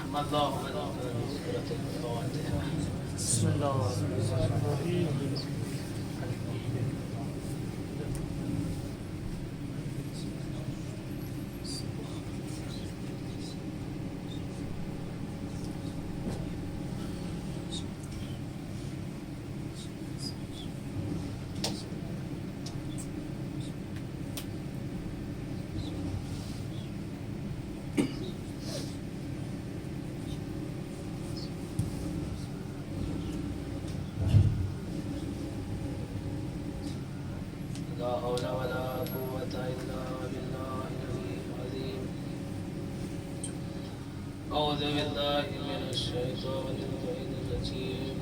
بسم اللہ الرحمن الرحیم. لا حول ولا قوة إلا بالله العلي العظيم. أعوذ بالله من الشيطان الرجيم.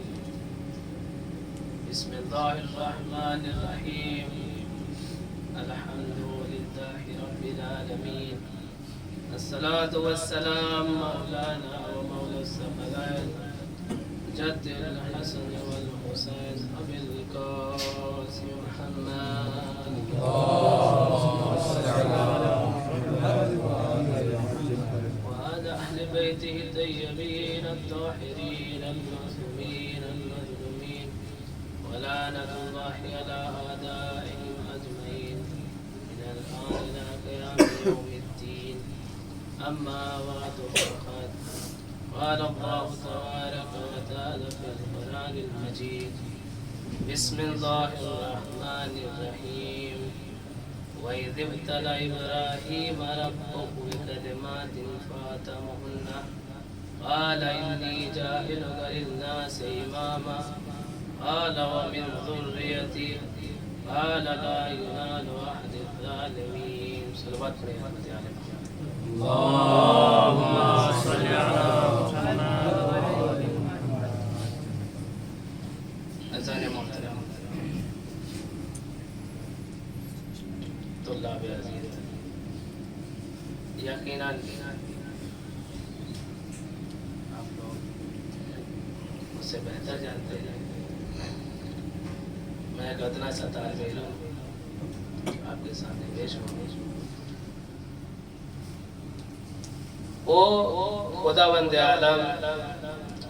بسم الله الرحمن الرحيم. الحمد لله رب العالمين. الصلاة والسلام مولانا ومولى الثقلين جد الحسن والحسين أبي القاسم محمد. وعلى أهل بيته الطيبين الطاهرين المعصومين المظلومين ولعنة الله على أعدائهم أجمعين من الآن إلى قيام يوم الدين. أما بعد فقد قال الله تبارك وتعالى في القرآن المجيد. بسم الله الرحمن الرحيم. وإذ ابتلى إبراهيم ربه بكلمات فأتمهن قال إني جاعلك للناس إماما قال ومن ذريتي قال لا ينال أحد الظالمين. صلوات عليه اللهم صل على محمد. اذان محترم طلاب عزیز، یقیناً آپ لوگ مجھ سے بہتر جانتے ہیں میں ایک ادنا سا طالب علم آپ کے سامنے پیش ہوں. وہ خداوند عالم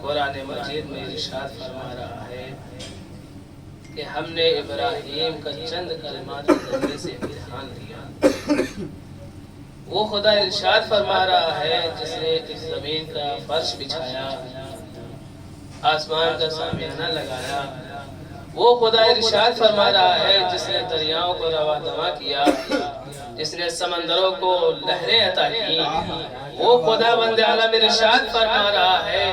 قرآن مجید میں ارشاد فرما رہا ہے کہ ہم نے ابراہیم کا چند کلمات کے ذریعے سے امتحان لیا. وہ خدا ارشاد فرما رہا ہے جس نے اس زمین کا فرش بچھایا، آسمان کا سامیانہ لگایا. وہ خدا ارشاد فرما رہا ہے جس نے دریاؤں کو رواں دواں کیا، جس نے سمندروں کو لہریں عطا کی. وہ خدا بند عالم ارشاد فرما رہا ہے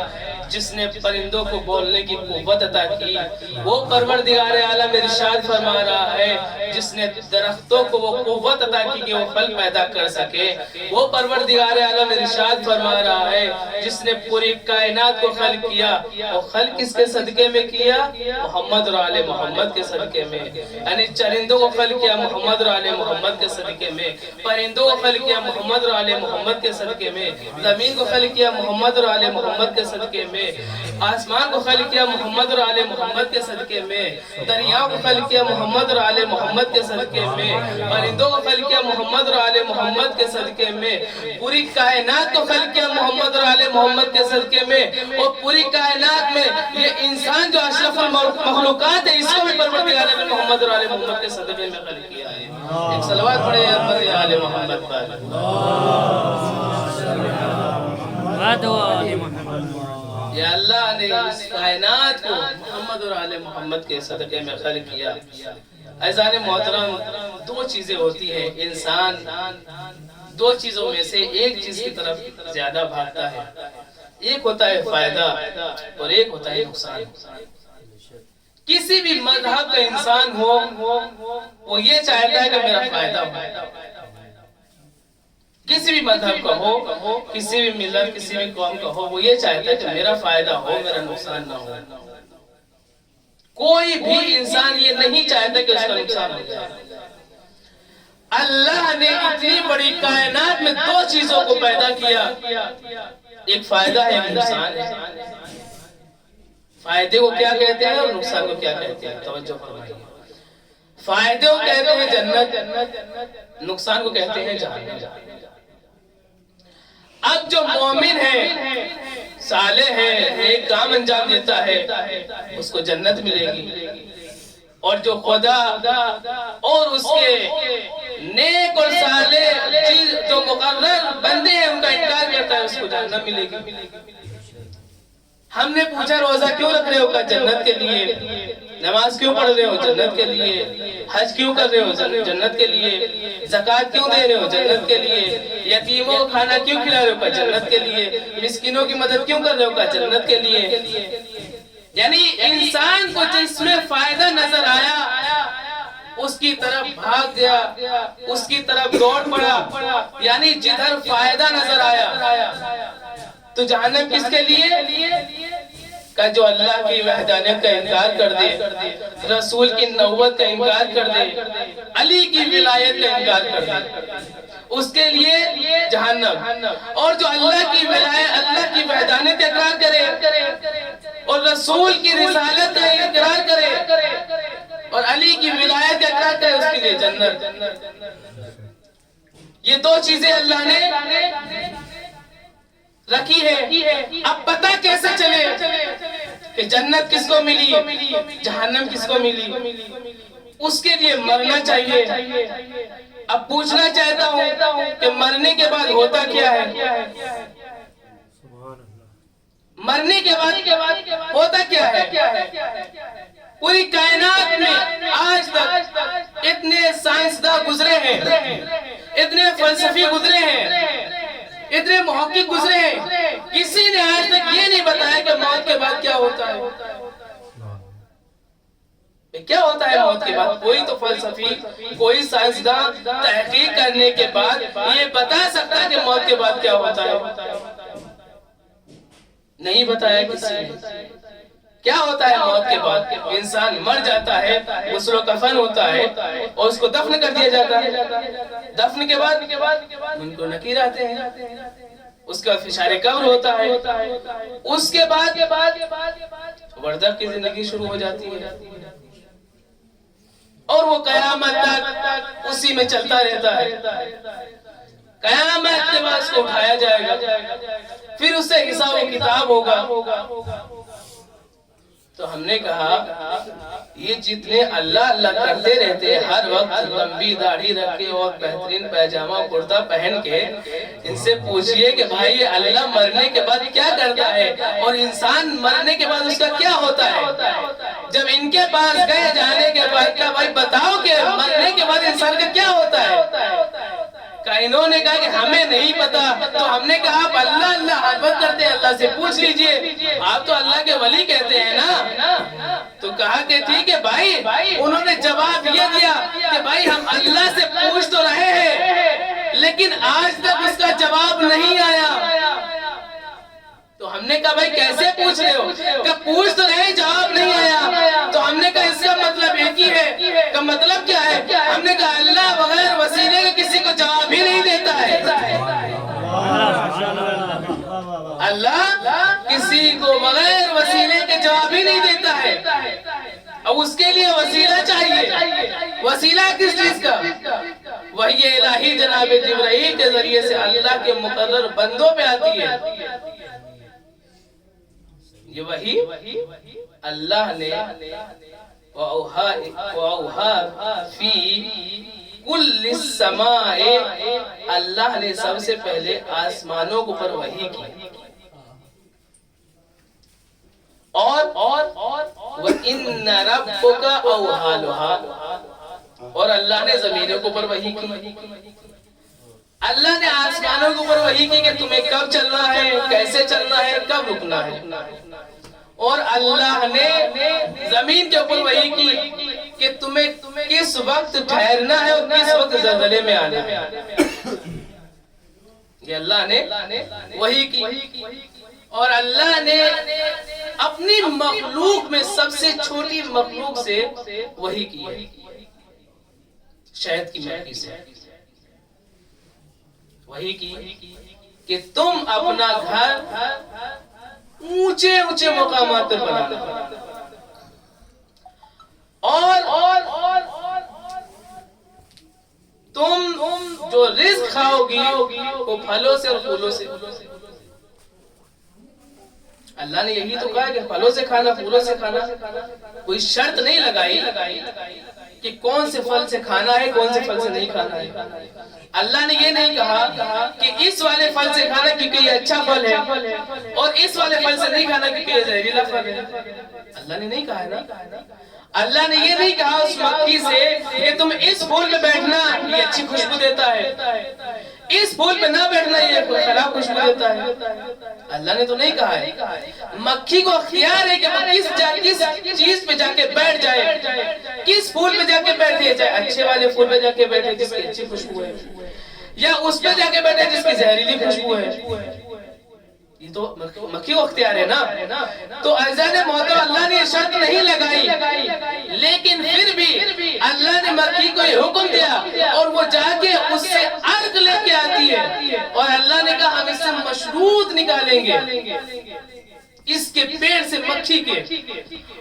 جس نے پرندوں کو بولنے کی قوت عطا کی. وہ پروردگار عالم ارشاد فرما رہا ہے جس نے درختوں کو وہ قوت عطا کی کہ وہ پھل پیدا کر سکے. وہ پروردگار عالم ارشاد فرما رہا ہے جس نے پوری کائنات کو خلق کیا. وہ خلق کس کے صدقے میں کیا؟ محمد اور آل محمد کے صدقے میں. یعنی چرندوں کو خلق کیا محمد اور آل محمد کے صدقے میں، پرندوں کو خلق کیا محمد اور آل محمد کے صدقے میں، زمین کو خلق کیا محمد اور آل محمد کے صدقے میں، آسمان کو خلق کیا محمد اور آل محمد کے صدقے میں، دریاؤں کو خلق کیا محمد اور آل محمد کے صدقے میں، پرندوں کو خلق کیا محمد اور آل محمد کے صدقے میں، پوری کائنات کو خلق کیا محمد اور آل محمد کے صدقے میں. اور پوری کائنات میں یہ انسان جو اشرف المخلوقات ہے اس کو بھی پروردگار عالم محمد اور آل محمد کے صدقے میں خلق کیا ہے. ایک صلوات پڑھے احمد آل محمد پر. یا اللہ نے اس کائنات کو محمد اور آل محمد کے صدقے میں خلق کیا. عزیزان محترم، دو چیزیں ہوتی ہیں. انسان دو چیزوں میں سے ایک چیز کی طرف زیادہ بھاگتا ہے. ایک ہوتا ہے فائدہ اور ایک ہوتا ہے نقصان. کسی بھی مذہب کا انسان ہو وہ یہ چاہتا ہے کہ میرا فائدہ ہو. کسی بھی مذہب کا ہو، کسی بھی ملت، کسی بھی قوم کا ہو، وہ یہ چاہتا ہے کہ میرا فائدہ ہو، میرا نقصان نہ ہو. کوئی بھی انسان یہ نہیں چاہتا کہ اس کا نقصان ہو جائے. اللہ نے اتنی بڑی کائنات میں دو چیزوں کو پیدا کیا، ایک فائدہ ہے ایک نقصان ہے. فائدے کو کیا کہتے ہیں اور نقصان کو کیا کہتے ہیں؟ توجہ فرمائیے. فائدے کو کہتے ہیں جنت، نقصان کو کہتے ہیں جہنم. اب جو مومن ہے صالح ہے، نیک کام انجام دیتا ہے، اس کو جنت ملے گی، اور جو خدا اور اس کے نیک اور صالح جو مقرر بندے ہیں ان کا انکار کرتا ہے اس کو جہنم ملے گی۔ ہم نے پوچھا روزہ کیوں رکھ رہے ہو؟ کہ جنت کے لیے۔ نماز کیوں پڑھ رہے ہو؟ جنت کے لیے۔ حج کیوں کر رہے ہو؟ جنت کے لیے۔ زکوٰۃ کیوں دے رہے ہو؟ جنت کے لیے۔ یتیموں کو کھانا کیوں کھلا رہے ہو؟ کہ جنت کے لیے۔ مسکینوں کی مدد کیوں کر رہے ہو؟ کہ جنت کے لیے۔ یعنی انسان کو جس میں فائدہ نظر آیا اس کی طرف بھاگ گیا، اس کی طرف دوڑ پڑا، یعنی جدھر فائدہ نظر آیا۔ تو جہنم کس کے لیے؟ کہ جو اللہ کی وحدانیت کا انکار کر دے، رسول کی نبوت کا انکار کر دے، علی کی ولایت کا انکار کر دے، اس کے لیے جہنم۔ اور جو اللہ کی ولایت، اللہ کی وحدانیت کا اقرار کرے اور رسول کی رسالت کا اقرار کرے اور علی کی ولایت کا اقرار کرے، اس کے لیے جنت۔ یہ دو چیزیں اللہ نے رکھی ہے۔ اب پتہ کیسے چلے کہ جنت کس کو ملی، جہنم کس کو ملی؟ اس کے لیے مرنا چاہیے۔ اب پوچھنا چاہتا ہوں کہ مرنے کے بعد ہوتا کیا ہے؟ مرنے کے بعد ہوتا کیا ہے؟ پوری کائنات میں آج تک اتنے سائنسداں گزرے ہیں، اتنے فلسفی گزرے ہیں، اتنے محقق گزرے ہیں، کسی نے آج تک یہ نہیں بتایا کہ موت کے بعد کیا ہوتا ہے۔ کیا ہوتا ہے موت کے بعد؟ کوئی تو فلسفی، کوئی سائنسداں تحقیق کرنے کے بعد یہ بتا سکتا ہے کہ موت کے بعد کیا ہوتا ہے؟ نہیں بتایا کسی نے۔ کیا ہوتا ہے موت کے بعد؟ انسان مر جاتا ہے، غسل و کفن ہوتا ہے اور اس کو دفن کر دیا جاتا ہے۔ دفن کے بعد ان کو نکیر آتے ہیں، اس کے بعد فشار قبر ہوتا ہے، اس کے بعد برزخ کی زندگی شروع ہو جاتی ہے، اور وہ قیامت تک اسی میں چلتا رہتا ہے۔ قیامت کے بعد اس کو اٹھایا جائے گا، پھر اس سے حساب و کتاب ہوگا۔ تو ہم نے کہا یہ جتنے اللہ اللہ کرتے رہتے ہیں، ہر وقت لمبی داڑھی رکھ کے اور بہترین پیجامہ کرتا پہن کے، ان سے پوچھئے کہ بھائی یہ اللہ مرنے کے بعد کیا کرتا ہے اور انسان مرنے کے بعد اس کا کیا ہوتا ہے؟ جب ان کے پاس گئے جانے کے بعد کہا بھائی بتاؤ کہ مرنے کے بعد انسان کا کیا ہوتا ہے؟ انہوں نے کہا کہ ہمیں نہیں پتا۔ تو ہم نے کہا آپ اللہ اللہ حربت کرتے ہیں، اللہ سے پوچھ لیجئے، آپ تو اللہ کے ولی کہتے ہیں نا۔ تو کہا کہ ٹھیک ہے بھائی، انہوں نے جواب یہ دیا کہ بھائی ہم اللہ سے پوچھ تو رہے ہیں لیکن آج تک اس کا جواب نہیں آیا۔ تو ہم نے کہا بھائی کیسے پوچھ رہے ہو؟ کہ پوچھ تو رہے جواب نہیں آیا۔ تو ہم نے کہا اس کا مطلب ایک ہی ہے۔ کہ مطلب کیا ہے؟ ہم نے کہا اللہ بغیر وسیلے کے کسی کو جواب ہی نہیں دیتا ہے۔ اللہ کسی کو بغیر وسیلے کے جواب ہی نہیں دیتا ہے۔ اب اس کے لیے وسیلہ چاہیے۔ وسیلہ کس چیز کا؟ وحی الہی جناب جبرائیل کے ذریعے سے اللہ کے مقرر بندوں پہ آتی ہے۔ یہ وحی اللہ نے وَأَوْحَا فِي كُلِّ السَّمَاءِ، اللہ نے سب سے پہلے آسمانوں کو پر وحی کی، اور وَإِنَّ رَبُّكَ أَوْحَا لَهَا، اور اللہ نے زمینوں کو پر وحی کی۔ اللہ نے آسمانوں کو پر وحی کی کہ تمہیں کب چلنا ہے، کیسے چلنا ہے، کب رکنا ہے، اور اللہ نے زمین کے اوپر وحی کی کہ تمہیں کس وقت ٹھہرنا ہے اور کس وقت زلزلے میں آنا ہے۔ یہ اللہ نے وحی کی، اور اللہ نے اپنی مخلوق میں سب سے چھوٹی مخلوق سے وحی کی ہے، شہد کی مکھی سے وحی کی کہ تم اپنا گھر اونچے اونچے مقامات پر بنانا، اور تم جو رزق کھاؤ گی وہ پھلوں سے اور پھولوں سے۔ اللہ نے یہی تو کہا کہ پھلوں سے کھانا، پھولوں سے کھانا، کوئی شرط نہیں لگائی کہ کون سے پھل سے کھانا ہے، کون سے پھل سے نہیں کھانا ہے۔ اللہ نے یہ نہیں کہا کہ اس والے پھل سے کھانا کیونکہ یہ اچھا پھل ہے اور اس والے پھل سے نہیں کھانا کیونکہ یہ زہریلا پھل ہے۔ اللہ نے نہیں کہا ہے نا۔ اللہ نے یہ نہیں کہا اس مکھی سے کہ تم اس پھول پہ بیٹھنا، یہ اچھی خوشبو دیتا ہے، اس پھول پہ نہ بیٹھنا، یہ خراب خوشبو دیتا ہے۔ اللہ نے تو نہیں کہا ہے۔ مکھی کو اختیار ہے کہ وہ کس چیز پہ جا کے بیٹھ جائے، کس پھول پہ جا کے بیٹھے، چاہے اچھے والے پھول پہ جا کے بیٹھے جس کی اچھی خوشبو ہے، یا اس پہ جا کے بیٹھے جس کی زہریلی خوشبو ہے، یہ تو مکھی کو اختیار ہے نا۔ تو عزیزان محترم، اللہ نے یہ شرط نہیں لگائی، لیکن پھر بھی اللہ نے مکھی کو یہ حکم دیا اور وہ جا کے اس سے عرق لے کے آتی ہے، اور اللہ نے کہا ہم اس سے مشروط نکالیں گے، اس کے پیڑ سے مکھی کے،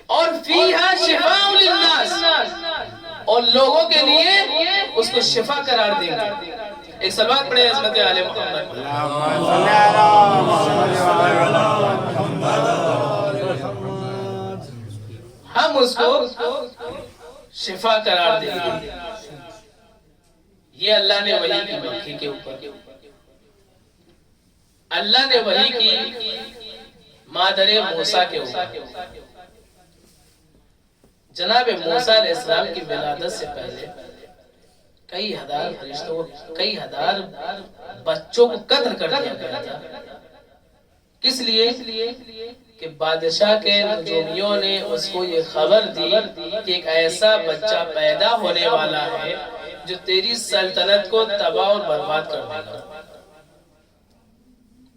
اور فیہا شفاء للناس، اور لوگوں کے لیے اس کو شفا قرار دیں گے۔ ایک صلوات پڑھے عظمت آل محمد۔ ہم اس کو شفا قرار دیں گے۔ یہ اللہ نے وحی کی مکھی کے اوپر، اللہ نے وحی کی مادر موسیٰ کے اوپر۔ جناب موسیٰ علیہ السلام کی ولادت سے پہلے کئی ہزار فرشتوں، کئی ہزار بچوں کو قتل کر دیا گیا تھا۔ کس لیے؟ کہ بادشاہ کے نجومیوں نے اس کو یہ خبر دی کہ ایک ایسا بچہ پیدا ہونے والا ہے جو تیری سلطنت کو تباہ اور برباد کر دے گا۔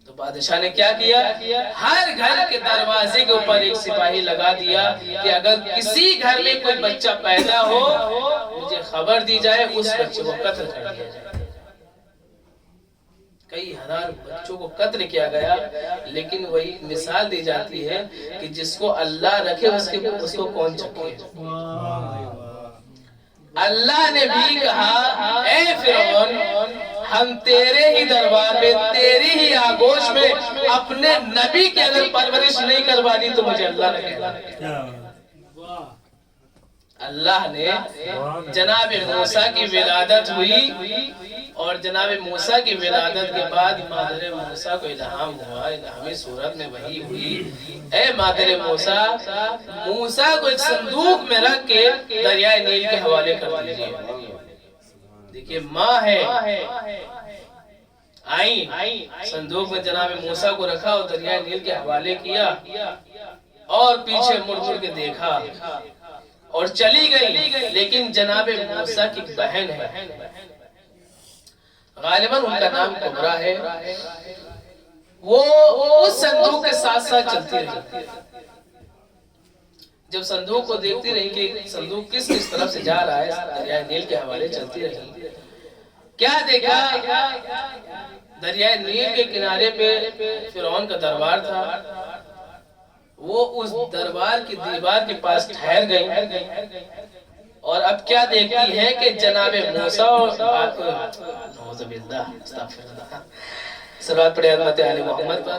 تو بادشاہ نے کیا کیا؟ ہر گھر کے دروازے کے اوپر ایک سپاہی لگا دیا کہ اگر کسی گھر میں کوئی بچہ پیدا ہو مجھے خبر دی جائے، اس بچے کو قتل کر دیا جائے۔ کئی ہزار بچوں کو قتل کیا گیا، لیکن وہی مثال دی جاتی ہے کہ جس کو اللہ رکھے اس کو کون چکے۔ اللہ نے بھی کہا اے فرعون، ہم تیرے ہی دربار میں، تیری ہی آگوش میں اپنے نبی کی اگر پرورش نہیں کروا دی تو مجھے اللہ نے کہا۔ اللہ نے جناب موسیٰ کی ولادت ہوئی، اور جناب موسیٰ کی ولادت کے بعد مادر موسیٰ کو الہام ہوا، الہامی صورت میں وحی ہوئی، اے مادر موسیٰ، موسیٰ کو ایک صندوق میں رکھ کے دریائے نیل کے حوالے کر دیجئے۔ دیکھئے ماں ہے، آئیں صندوق میں جناب موسیٰ کو رکھا اور دریائے نیل کے حوالے کیا، اور پیچھے مڑ کے دیکھا اور چلی گئی۔ لیکن جناب موسیٰ کی بہن ہے، غالباً ان کا نام کبرا ہے، وہ اس صندوق کے ساتھ ساتھ چلتی رہی۔ جب صندوق کو دیکھتی رہی کہ صندوق کس طرف سے جا رہا ہے، دریائے نیل کے حوالے چلتی رہی۔ کیا دیکھا؟ دریائے نیل کے کنارے پہ فرعون کا دربار تھا، وہ اس دربار کی دیوار کے پاس ٹھہر گئی، اور اب کیا دیکھتی ہے کہ جناب موسیٰ اور نعوذ باللہ استغفر اللہ، صلوات پڑھے عظمت آل محمد پر۔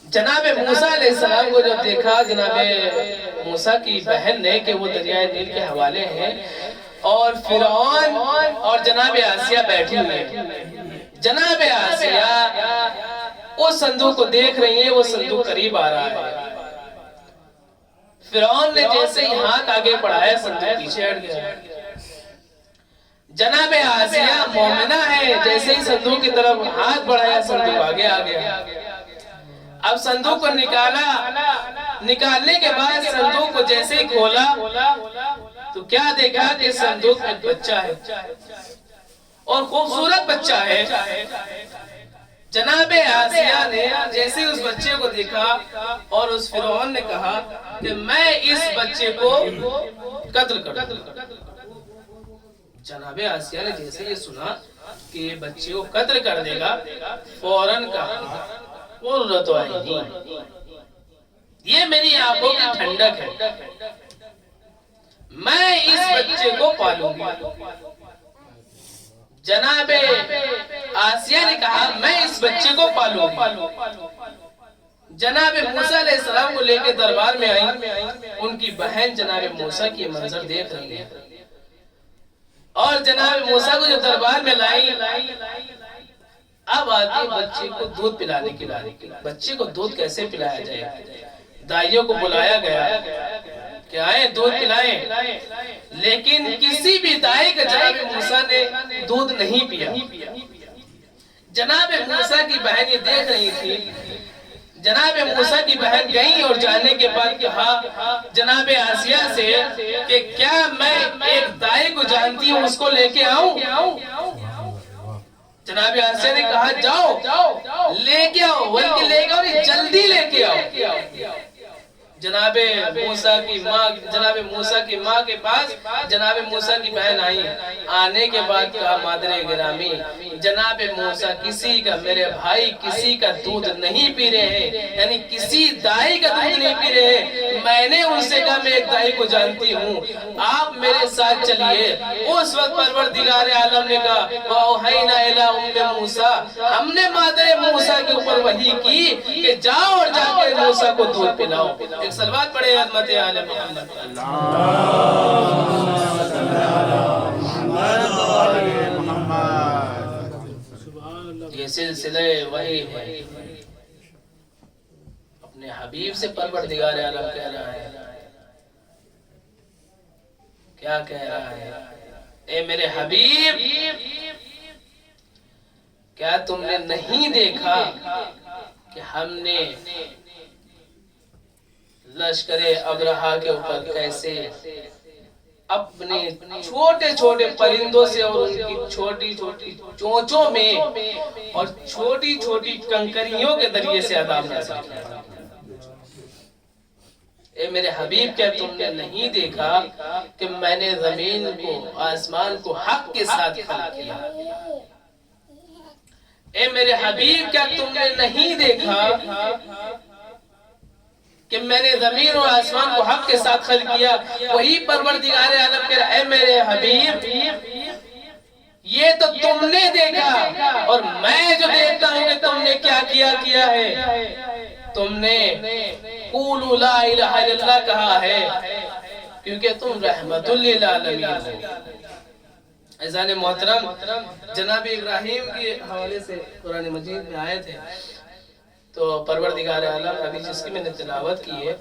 جناب موسیٰ علیہ السلام کو جب دیکھا جناب موسیٰ کی بہن نے کہ وہ دریائے نیل کے حوالے ہیں، اور فرعون اور جناب آسیہ بیٹھی ہوئے ہیں، جناب آسیہ اس صندوق کو دیکھ رہی ہیں، وہ صندوق قریب آ رہا ہے۔ فرعون نے جیسے ہی ہاتھ آگے بڑھایا صندوق پیچھے ہٹ گیا۔ جناب آسیہ مومنہ ہے، جیسے ہی صندوق کی طرف ہاتھ بڑھایا صندوق آگے آ گیا۔ اب صندوق کو نکالنے کے بعد صندوق کو جیسے ہی کھولا تو کیا دیکھا کہ صندوق میں بچہ ہے، اور خوبصورت بچہ ہے۔ جناب آسیہ نے جیسے اس بچے کو دیکھا اور اس فرعون نے کہا کہ میں اس بچے کو قتل کر دوں۔ جناب آسیہ نے جیسے یہ سنا کہ یہ بچے کو قتل کر دے گا، فوراً کہا قرۃ عین، یہ میری آنکھوں کی ٹھنڈک ہے، میں اس بچے کو پالوں گی۔ جناب آسیہ نے کہا میں اس بچے کو پالوں گی۔ جناب موسیٰ علیہ السلام کو لے کے دربار میں آئیں، ان کی بہن جناب موسیٰ کی منظر دیکھ رہی ہے، اور جناب موسیٰ کو جو دربار میں لائیں، اب آتی بچے کو دودھ پلانے کی باری۔ بچے کو دودھ کیسے پلایا جائے؟ دائیوں کو بلایا گیا کہ آئیں دودھ پلائیں، لیکن کسی بھی دائی کا جناب موسیٰ نے دودھ نہیں پیا۔ جناب موسیٰ کی بہن یہ دیکھ رہی تھی، جناب موسیٰ کی بہن گئی اور جانے کے بعد کہا جناب آسیہ سے کہ کیا میں ایک دائی کو جانتی ہوں، اس کو لے کے آؤں؟ جناب آسیہ نے کہا جاؤ لے کے آؤ، بلکہ لے کے آؤ نہیں جلدی لے کے آؤ۔ جناب موسیٰ کی ماں کے پاس جناب موسیٰ کی بہن آئی، آنے کے بعد کہا مادر گرامی جناب موسیٰ کسی کا، میرے بھائی کسی کا دودھ نہیں پی رہے ہیں، یعنی کسی دائی کا دودھ نہیں پی رہے ہیں۔ میں نے ان سے کہا میں ایک دائی کو جانتی ہوں، آپ میرے ساتھ چلیے۔ اس وقت پروردگار عالم نے کہا وَأَوْحَيْنَا إِلَىٰ أُمِّ مُوسَىٰ، ہم نے مادر موسیٰ کے اوپر وحی کی کہ جاؤ اور جا کے موسیٰ کو دودھ پلاؤ۔ ایک سلوات پڑھے عظمت آل محمد۔ یہ سلسلہ وحی ہے، اپنے حبیب سے پروردگار عالم کہہ رہا ہے، کیا کہہ رہا ہے؟ اے میرے حبیب، کیا تم نے نہیں دیکھا کہ ہم نے لشکر ابرہا کے اوپر کیسے اپنے چھوٹے چھوٹے پرندوں سے اور ان کی چھوٹی چھوٹی چونچوں میں اور چھوٹی چھوٹی کنکریوں کے ذریعے سے عذاب نازل کیا؟ اے میرے حبیب، کیا تم نے نہیں دیکھا کہ میں نے زمین کو، آسمان کو حق کے ساتھ خلق کیا؟ اے میرے حبیب، کیا تم نے نہیں دیکھا کہ میں نے زمین اور آسمان کو حق کے ساتھ خلق کیا؟ وہی پروردگار عالم کہہ رہا ہے اے میرے حبیب، یہ تو تم نے دیکھا، اور میں جو دیکھتا ہوں کہ تم نے کیا کیا ہے۔ تم نے قولوا لا الہ الا اللہ کہا ہے کیونکہ تم رحمت للعالمین ہو۔ عزیزان محترم، جناب ابراہیم کے حوالے سے قرآن مجید میں آئے تھے، تو پروردگار عالم حدیث جس کی میں نے تلاوت کی ہے،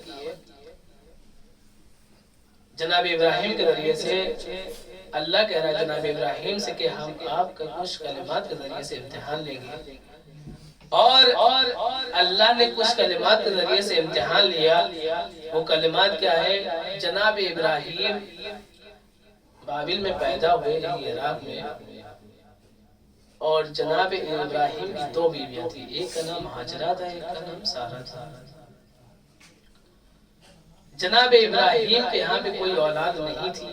جناب ابراہیم کے ذریعے سے اللہ کہہ رہا ہے جناب ابراہیم سے کہ ہم آپ کا کچھ کلمات کے ذریعے سے امتحان لیں گے، اور اللہ نے کچھ کلمات کے ذریعے سے امتحان لیا۔ وہ کلمات کیا ہے؟ جناب ابراہیم بابل میں پیدا ہوئے، عراق میں، اور جناب ابراہیم کی دو بیویاں تھی، ایک کا نام ہاجرہ تھا، ایک کا نام سارہ تھا۔ جناب ابراہیم کے یہاں پہ کوئی اولاد نہیں تھی۔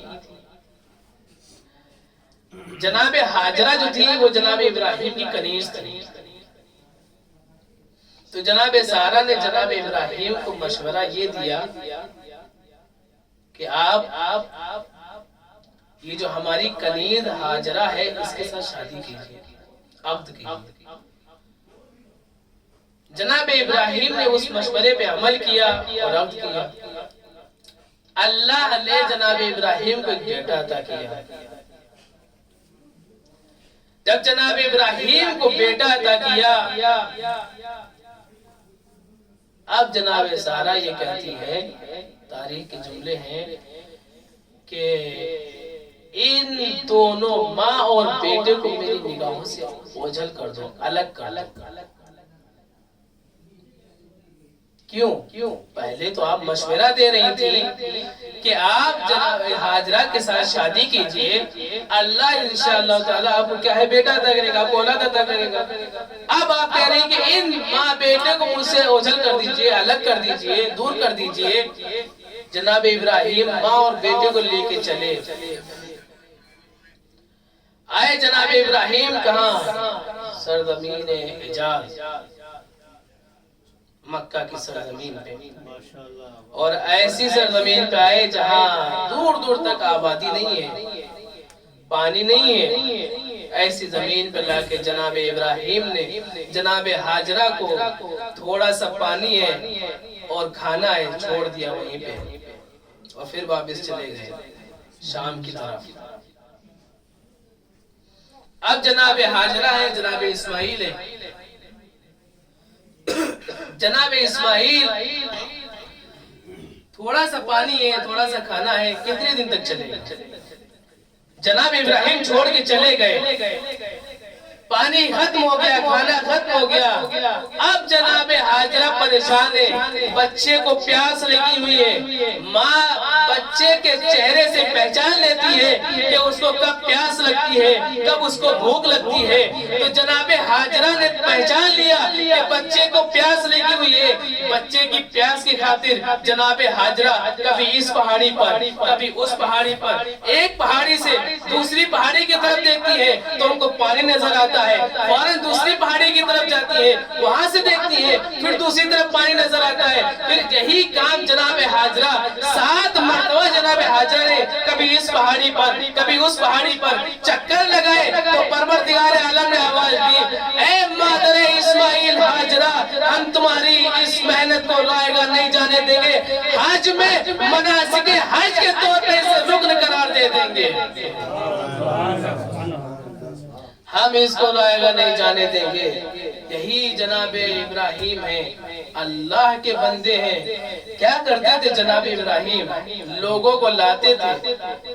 جناب ہاجرہ جو تھی وہ جناب ابراہیم کی کنیز تھی، تو جناب سارہ نے جناب ابراہیم کو مشورہ یہ دیا کہ آپ یہ جو ہماری کنیز ہاجرہ ہے اس کے ساتھ شادی کیجیے، عقد کیجیے۔ جناب ابراہیم نے اس مشورے پہ عمل کیا اور عقد کیا۔ اللہ نے جناب ابراہیم کو ایک بیٹا عطا کیا۔ جب جناب ابراہیم کو بیٹا عطا کیا، اب جناب سارہ یہ کہتی ہے، تاریخ کے جملے ہیں کہ ان دونوں ماں اور بیٹے کو میری نگاہوں سے اوجھل کر دو، الگ کر دو۔ کیوں؟ پہلے تو آپ مشورہ دے رہی تھی کہ آپ جناب ہاجرہ کے ساتھ شادی کیجئے، اللہ انشاءاللہ تعالی آپ کو کیا ہے بیٹا عطا کرے گا، آپ کو اولاد عطا کرے گا۔ اب آپ کہہ رہی ہیں کہ ان ماں بیٹے کو مجھ سے اوجھل کر دیجئے، الگ کر دیجئے، دور کر دیجئے۔ جناب ابراہیم ماں اور بیٹے کو لے کے چلے آئے۔ جناب ابراہیم کہاں؟ سرزمین حجاز، مکہ کی سرزمین پہ، اور ایسی سرزمین پہ آئے جہاں دور دور تک آبادی نہیں ہے، پانی نہیں ہے، ایسی زمین پہ لا کے جناب ابراہیم نے جناب حاجرہ کو تھوڑا سا پانی ہے اور کھانا ہے چھوڑ دیا وہیں پہ، اور پھر واپس چلے گئے شام کی طرف۔ اب جناب حاجرہ ہے، جناب اسماعیل ہے۔ جناب اسماعیل تھوڑا سا پانی ہے، تھوڑا سا کھانا ہے، کتنے دن تک چلے گا؟ جناب ابراہیم چھوڑ کے چلے گئے، پانی ختم ہو گیا، کھانا ختم ہو گیا۔ اب جناب حاجرہ پریشان ہے، بچے کو پیاس لگی ہوئی ہے، ماں بچے کے چہرے سے پہچان لیتی ہے کہ اس کو کب پیاس لگتی ہے، کب اس کو بھوک لگتی ہے۔ تو جناب حاجرہ نے پہچان لیا کہ بچے کو پیاس لگی ہوئی ہے، بچے کی پیاس کی خاطر جناب حاجرہ کبھی اس پہاڑی پر کبھی اس پہاڑی پر، ایک پہاڑی سے دوسری پہاڑی کی طرف دیکھتی ہے تو ان کو پانی نظر آتا ہے، فوراً دوسری پہاڑی کی طرف جاتی ہے، وہاں سے دیکھتی ہے، پھر دوسری طرف پانی نظر آتا ہے۔ پھر یہی کام جناب حاجرہ 7 مرتبہ جناب حاجرہ نے کبھی اس پہاڑی پر کبھی اس پہاڑی پر چکر لگائے تو پروردگار عالم نے آواز دی، اے مادر اسماعیل حاجرہ، ہم تمہاری اس محنت کو رائے گاہ نہیں جانے دیں گے، حج میں مناسک حج کے طور پر اسے رکن قرار دے دیں گے، ہم اس کو رائے گاہ نہیں جانے دیں گے۔ یہی جناب ابراہیم ہیں، اللہ کے بندے ہیں۔ کیا کرتے تھے جناب ابراہیم؟ لوگوں کو لاتے تھے،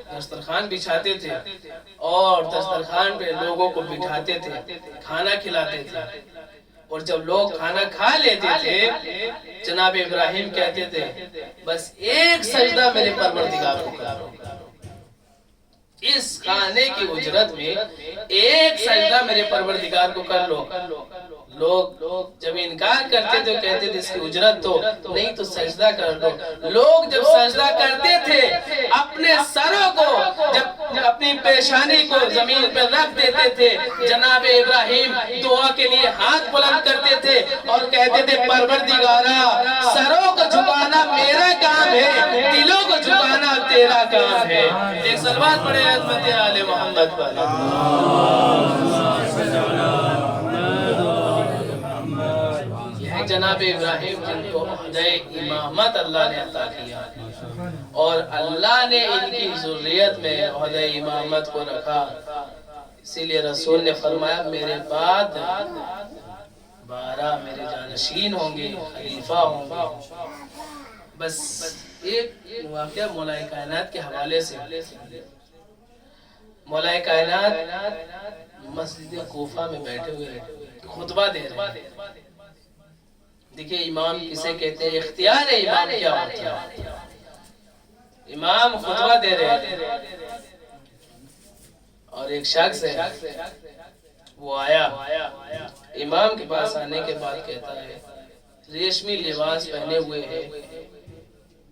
دسترخوان بچھاتے تھے اور دسترخوان پہ لوگوں کو بٹھاتے تھے، کھانا کھلاتے تھے، اور جب لوگ کھانا کھا لیتے تھے جناب ابراہیم کہتے تھے بس ایک سجدہ میرے پروردگار کو کرو، اس کھانے کی اجرت میں ایک سجدہ میرے پروردگار کو کر لو۔ لوگ جب انکار کرتے تو کہتے تھے اس کی اجرت تو نہیں، تو سجدہ کر لو۔ لوگ جب سجدہ کرتے تھے اپنے سروں کو، جب اپنی پیشانی کو زمین پر رکھ دیتے تھے، جناب ابراہیم دعا کے لیے ہاتھ بلند کرتے تھے اور کہتے تھے پروردگارا، سروں کو جھکانا میرا کام ہے، دلوں کو جھکانا تیرا کام ہے۔ ایک صلوات پڑھے عظمت آل محمد پر۔ جناب ابراہیم جن کو عہدہ امامت اللہ نے عطا کیا اور اللہ نے ان کی ذریت میں عہدہ امامت کو رکھا، اسی لیے رسول نے فرمایا میرے بعد 12 میرے جانشین ہوں گے، خلیفہ ہوں گے۔ بس ایک واقعہ مولا کائنات کے حوالے سے، مولا کائنات مسجد کوفہ میں بیٹھے ہوئے خطبہ دے رہے ہیں۔ دیکھیں امام کسے کہتے ہیں، اختیار ہے امام کیا ہوتا ہے۔ امام خطبہ دے رہے ہیں اور ایک شخص ہے وہ آیا، امام کے پاس آنے کے بعد کہتا ہے، ریشمی لباس پہنے ہوئے ہے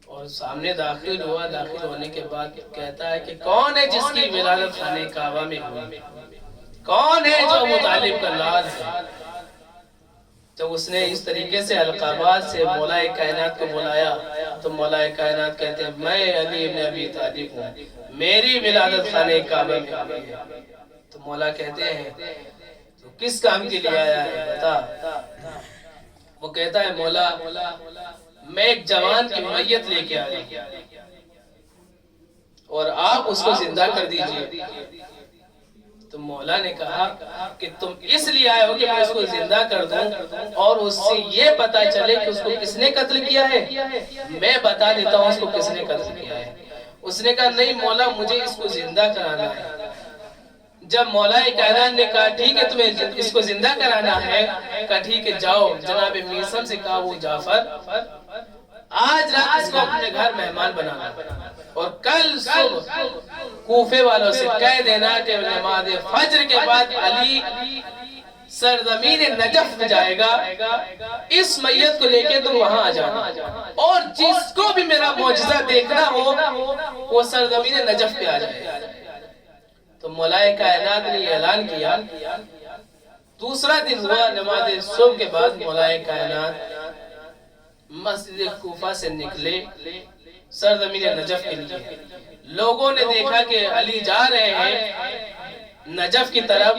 اور سامنے داخل ہوا، داخل ہونے کے بعد کہتا ہے کہ کون ہے جس کی ولادت خانہ کعبہ میں ہوئی، کون ہے جو مطالب کا لال ہے۔ جب اس نے اس طریقے سے القابات سے مولا کائنات کو بلایا تو مولا کائنات کہتے ہیں میں علی ابن ابی طالب ہوں، میری ولادت خانہ کعبہ میں ہوئی ہے۔ تو مولا کہتے ہیں تو کس کام کے لیے آیا ہے بتا؟ وہ کہتا ہے مولا میں ایک جوان کی میت لے کے آیا اور آپ اس کو زندہ کر دیجئے۔ تو مولا نے کہا کہ تم اس لیے آئے ہو کہ میں اس کو زندہ کر دوں اور اس سے یہ پتا چلے کہ اس کو کس نے قتل کیا ہے، میں بتا دیتا ہوں اس کو کس نے قتل کیا ہے۔ اس نے کہا نہیں مولا مجھے اس کو زندہ کرانا ہے۔ جب مولا کائنات نے کہا ٹھیک ہے تمہیں اس کو زندہ کرانا ہے، کہا ٹھیک ہے جاؤ، جناب میثم سے کہا وہ جعفر آج رات اس کو اپنے گھر مہمان بنانا اور کل صبح کوفے والوں سے کہہ دینا کہ نماز فجر کے بعد علی سرزمین نجف میں جائے گا، اس میت کو لے کے تم وہاں آ جانا اور جس کو بھی میرا معجزہ دیکھنا ہو وہ سرزمین نجف پہ آ جائے۔ تو مولا کائنات نے اعلان کیا۔ دوسرا دن ہوا، نماز صبح کے بعد مولا کائنات مسجد کوفہ سے نکلے سرزمین نجف کے لیے۔ لوگوں نے دیکھا کہ علی جا رہے ہیں نجف کی طرف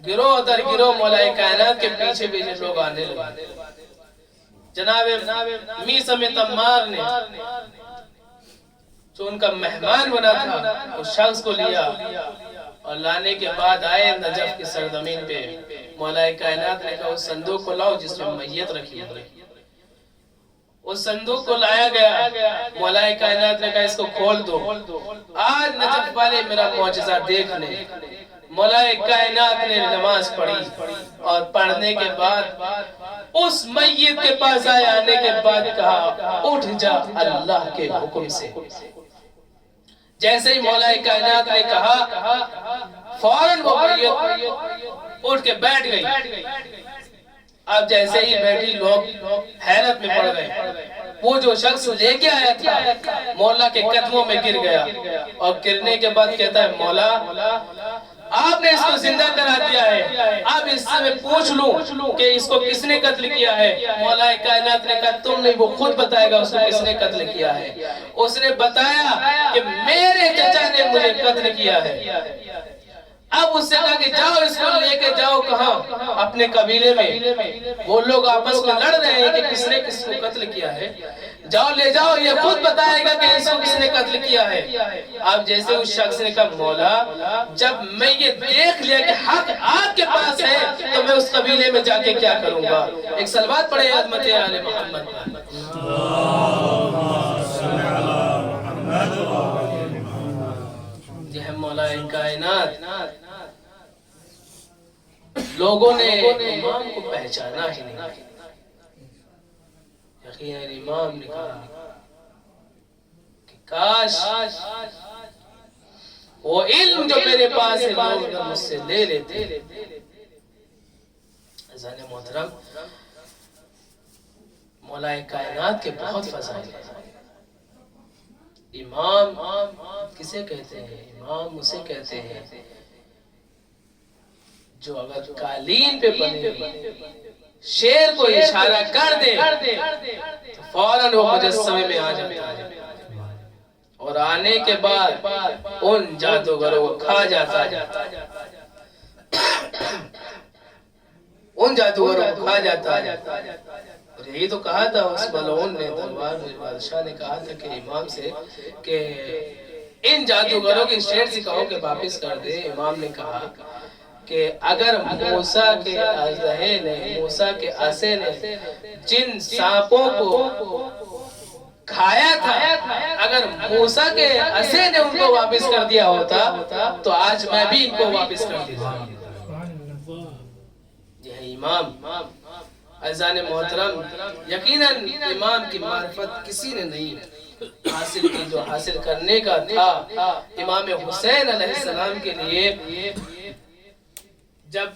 گروہ در گروہ مولا کائنات کے پیچھے پیچھے لوگ آنے لگے. جناب میثم تمار نے جو ان کا مہمان بنا تھا اس شخص کو لیا اور لانے کے بعد آئے نجف کی سرزمین پہ. مولا کائنات نے کہا اس صندوق کو لاؤ جس میں میت رکھی ہوئی. اس صندوق کو لایا گیا. مولا کائنات نے کہا اس کو کھول دو. آج نجف والے میرا معجزہ دیکھ لیں. مولا کائنات نے نماز پڑھی اور پڑھنے کے بعد اس میت کے پاس آئے. آنے کے بعد کہا اٹھ جا اللہ کے حکم سے. جیسے ہی مولا کائنات نے کہا فوراً وہ میت اٹھ کے بیٹھ گئی. اب جیسے ہی بیٹھی لوگ حیرت میں پڑ گئے. وہ جو شخص لے کے آیا تھا مولا کے قدموں میں گر گیا اور گرنے کے بعد کہتا ہے مولا آپ نے اس کو زندہ کرا دیا ہے. اب اس سے میں پوچھ لوں کہ اس کو کس نے قتل کیا ہے. مولا کائنات نے کہا تم نہیں وہ خود بتائے گا اس کو کس نے قتل کیا ہے. اس نے بتایا کہ میرے چچا نے مجھے قتل کیا ہے. اب اس سے کہا کہ جاؤ اس کو لے کے جاؤ کہاں اپنے قبیلے میں. وہ لوگ آپس میں لڑ رہے ہیں کہ کس نے کس کو قتل کیا ہے. جاؤ لے جاؤ یہ خود بتائے گا کہ اس کو کس نے قتل کیا ہے. اب جیسے اس شخص نے کہا مولا جب میں یہ دیکھ لیا کہ حق آپ کے پاس ہے تو میں اس قبیلے میں جا کے کیا کروں گا. ایک صلوات پڑھے عظمت آل محمد. یہ ہے مولا کائنات. لوگوں نے امام کو پہچانا ہی نہیں. یقیناً امام نے کہا کہ کاش وہ علم جو میرے پاس ہے لوگ مجھ سے لے لیتے. عزیزان محترم مولا کائنات کے بہت فضائل ہیں. امام کسے کہتے ہیں؟ امام اسے کہتے ہیں جو اگر قالین پہ بنے شیر کو اشارہ کر دے تو فوراً وہ مجسمے میں آ جاتا ہے اور آنے کے بعد ان جادوگروں کو کھا جاتا ہے. ان جادوگروں کو کھا جاتا ہے. اور یہی تو کہا تھا اس ملعون نے دربار میں بادشاہ نے کہا تھا کہ امام سے کہ ان جادوگروں کی شیر سے کہو کہ واپس کر دے. امام نے کہا کہ اگر موسیٰ کے اژدہے نے موسیٰ کے عصے نے جن سانپوں کو کھایا تھا اگر موسیٰ کے عصے نے ان کو واپس کر دیا ہوتا تو آج میں بھی ان کو واپس کر دیتا. یہ ہے امام. عزیزان محترم یقیناً امام کی معرفت کسی نے نہیں حاصل کی جو حاصل کرنے کا تھا. امام حسین علیہ السلام کے لیے جب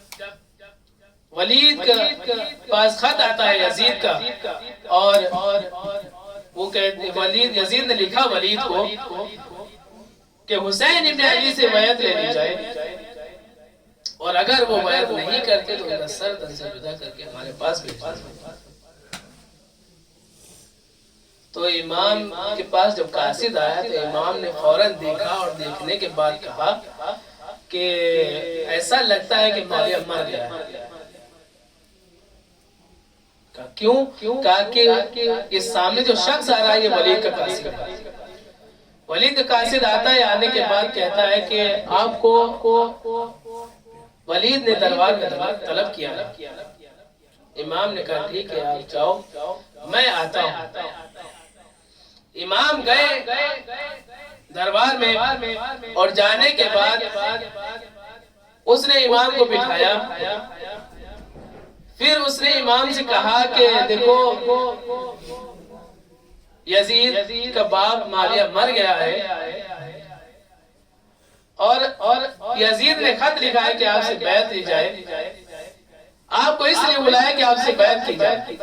ولید کا پاس خط آتا ہے یزید کا اور وہ کہتے ولید یزید نے لکھا ولید کو کہ حسین ابن علی سے بیعت لے لی جائے اور اگر وہ بیعت نہیں کرتے تو ان کا سر تن سے جدا کر کے ہمارے پاس بھیج دیں. تو امام کے پاس جب قاصد آیا تو امام نے فوراً دیکھا اور دیکھنے کے بعد کہا کہ ایسا لگتا ہے کہ معاویہ مر گیا ہے. کیوں؟ کہا کہ یہ سامنے جو شخص آ رہا ہے یہ ولید کا قاصد ہے. ولید کا قاصد آتا ہے. آنے کے بعد کہتا ہے کہ آپ کو ولید نے دربار میں طلب کیا. امام نے کہا ٹھیک ہے آپ جاؤ میں آتا ہوں. امام گئے دربار میں اور جانے کے بعد اس نے امام کو بٹھایا. پھر اس نے امام سے کہا کہ دیکھو یزید کا باپ معاویہ مر گیا ہے اور یزید نے خط لکھا ہے کہ آپ سے بیعت لی جائے. آپ کو اس لیے بلایا کہ آپ سے بیعت کی جائے.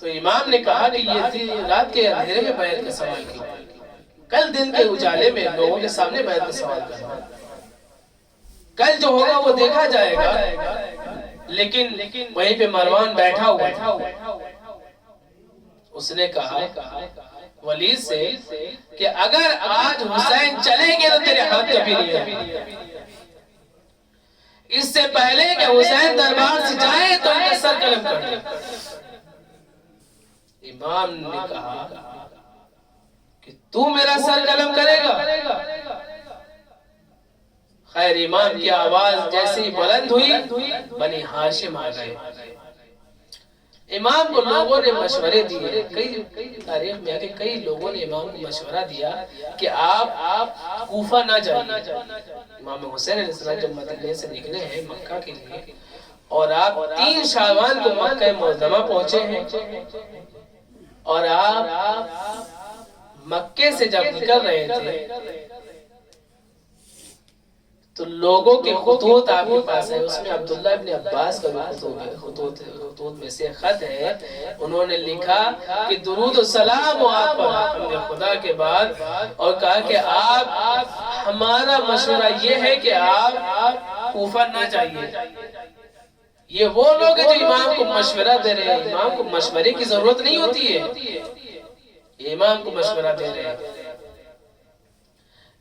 تو امام نے کہا کہ یہ تھی رات کے اندھیرے میں بیعت کا سوال کیا. کل دن کے اجالے میں لوگوں کے سامنے بیعت کا سوال کرنا. کل جو ہوگا وہ دیکھا جائے گا. لیکن وہیں پہ مروان بیٹھا ہوا. اس نے کہا ولید سے کہ اگر آج حسین چلیں گے تو تیرے ہاتھ کبھی نہیں آئے، اس سے پہلے کہ حسین دربار سے جائیں تو ان کا سر قلم کر دیں۔ امام نے کہا کہ تو میرا سر قلم کرے گا؟ خیر امام کی آواز جیسے ہی بلند ہوئی بنی ہاشم آ گئے۔ امام کو لوگوں نے مشورے دیے، کئی تاریخ میں آگے کئی لوگوں نے امام کو مشورہ دیا کہ آپ کوفہ نہ جائیں۔ امام حسین علیہ السلام جب مدینے سے نکلے ہیں مکہ کے لیے اور آپ 3 شعبان کو مکہ معظمہ پہنچے ہیں اور آپ مکے سے جب نکل رہے تھے تو لوگوں کے خطوط آپ کے پاس ہے، اس میں عبداللہ ابن عباس کا بھی خطوط میں سے خط ہے۔ انہوں نے لکھا کہ درود و سلام ہو آپ پر ہم نے خدا کے بعد، اور کہا کہ آپ ہمارا مشورہ یہ ہے کہ آپ کوفہ نہ جائیے۔ یہ وہ لوگ ہیں جو امام کو مشورہ دے رہے ہیں، امام کو مشورے کی ضرورت نہیں ہوتی ہے، امام کو مشورہ دے رہے ہیں۔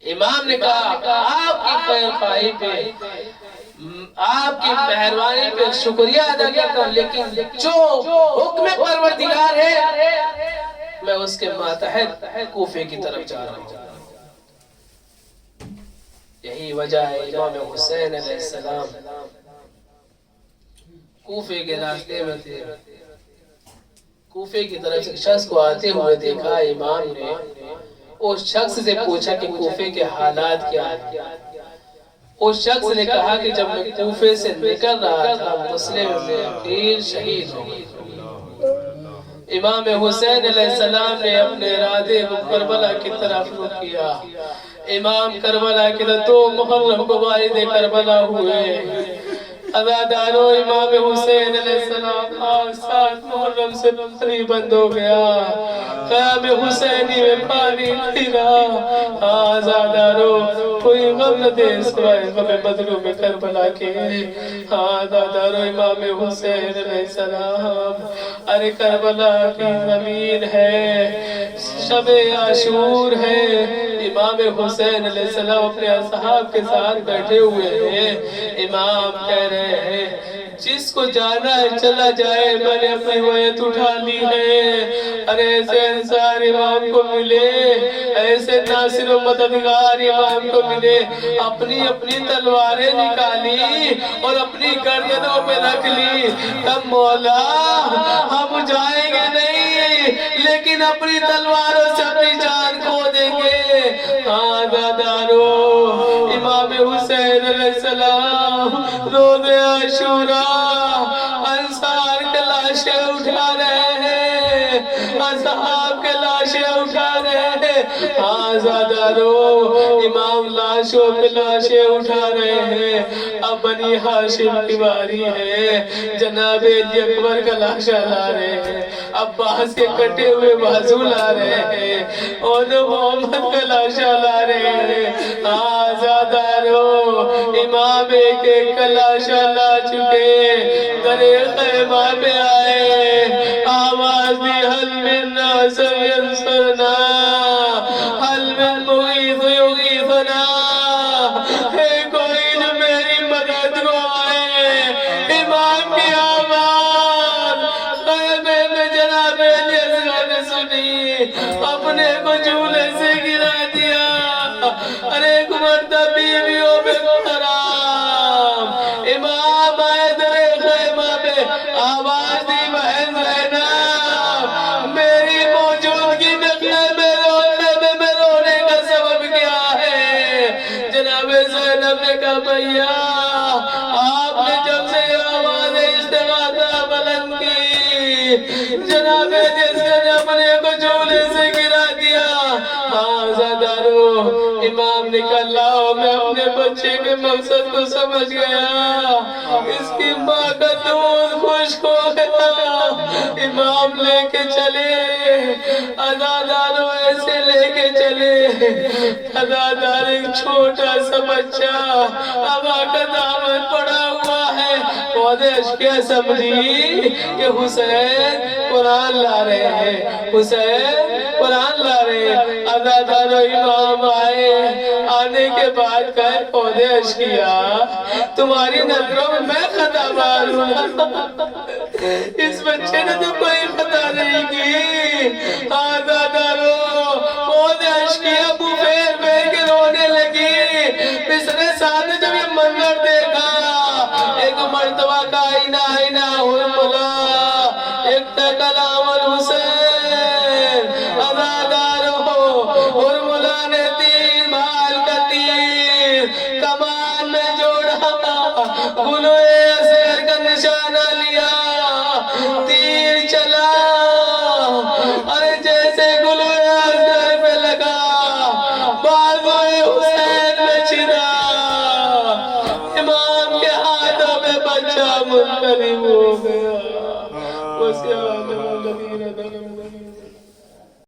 امام نے کہا آپ کی خیر خواہی پہ، آپ کی مہربانی پہ شکریہ ادا کرتا ہوں، لیکن جو حکم پروردگار ہے میں اس کے ماتحت کوفے کی طرف جا رہا ہوں۔ یہی وجہ ہے امام حسین علیہ السلام کوفے کے راستے میں تھے، کوفے کی طرف سے شخص کو آتے ہوئے دیکھا۔ امام نے اس شخص سے پوچھا کہ کوفے کے حالات کیا ہیں۔ اس شخص نے کہا کہ جب میں کوفے سے نکل رہا تھا مسلم میں عقیل شہید ہو گئے۔ امام حسین علیہ السلام نے اپنے ارادے کو کربلا کی طرف رخ کیا۔ امام کربلا کے 2 محرم کو والد کربلا ہوئے۔ عزادارو امام حسین علیہ السلام آج 7 محرم سے پانی بند ہو گیا، قیام حسینی میں پانی نہیں رہا۔ عزادارو کوئی غم نہ دے سوائے غم مظلوم کربلا کے۔ عزادارو امام حسین علیہ السلام، ارے کربلا کی زمین ہے، شب عاشور ہے، امام حسین علیہ السلام اپنے اصحاب کے ساتھ بیٹھے ہوئے ہیں۔ امام کہہ رہے ہیں جس کو جانا ہے چلا جائے، میں نے اپنی ویت اٹھا لی ہے۔ ارے ایسے انصار امام کو ملے، ایسے ناصر و مددگار امام کو ملے، اپنی تلواریں نکالی اور اپنی گردنوں پہ رکھ لی۔ تب مولا ہم جائیں گے نہیں لیکن اپنی تلواروں سے اپنی جان کھو دیں گے۔ عزادارو امام حسین علیہ السلام روز عاشوراء انصار کے لاشیں اٹھا رہے ہیں، اصحاب کے لاشیں اٹھا رہے ہیں۔ عزادارو امام لاشوں پہ لاشیں اٹھا رہے ہیں۔ اب بنی ہاشم کی باری ہے، جناب علی اکبر کا لاشا لا رہے ہیں، عباس کے کٹے ہوئے بازو لا رہے ہیں، اور محمد کا لاشا لا رہے ہیں۔ عزادارو امام ایک ایک کا لاشا لا چکے، درِ خیمہ میں آئے، آواز دی حل من ناصر ینصرنا، حل من مغیث یغیثنا، ہے کوئی جو میری مدد کو آئے۔ امام کی آواز خیمے میں جناب علی اصغر نے سنی، اپنے کو جھولے سے گرا دیا۔ ارے ایک مرتبہ بیویوں میں حرام، امام آئے درِ خیمہ میں، آواز دی بہن زینب، میری موجودگی میں خیمے میں رونے کا سبب کیا ہے؟ جناب زینب نے کہا بھیا آپ نے جب سے آواز استغاثہ بلند کی، جناب جس نے اپنے کو جھولے سے گرا دیا۔ عزادارو امام نے کہا لاؤ میں اپنے بچے کے مقصد کو سمجھ گیا، اس کی ماں کا دودھ خشک ہو گیا۔ امام لے کے چلے، عزادارو ایسے لے کے چلے، عزادار ایک چھوٹا سا بچہ ابا کا دامن پڑا ہوا ہے، پودے اشکیا سمجھی کہ حسین قرآن لا رہے ہیں، حسین قرآن لا رہے ہیں۔ عزادار و امام آئے، آنے کے بعد کہے پودے اشکیا تمہاری نظروں میں میں خطا ماروں، اس بچے نے تو کوئی خطا نہیں کی۔ عزادارو پودے اشکیا منہ پھیر پھیر کے رونے لگی۔ پسرے ساتھ نے جب یہ منظر دیکھا، ایک مرتبہ کا آئینہ حرملہ، ایک تھا کلام الحسین۔ عزادارو حرملہ نے تیر بھال کا تیر کمان میں جوڑا، گلوئے اسیر کا نشانہ لیا، تیر چلا اور جیسے گلوئے اسیر پہ لگا بازوئے حسین میں چھنا، امام کے ہاتھوں میں بچہ منقلب ہو گیا۔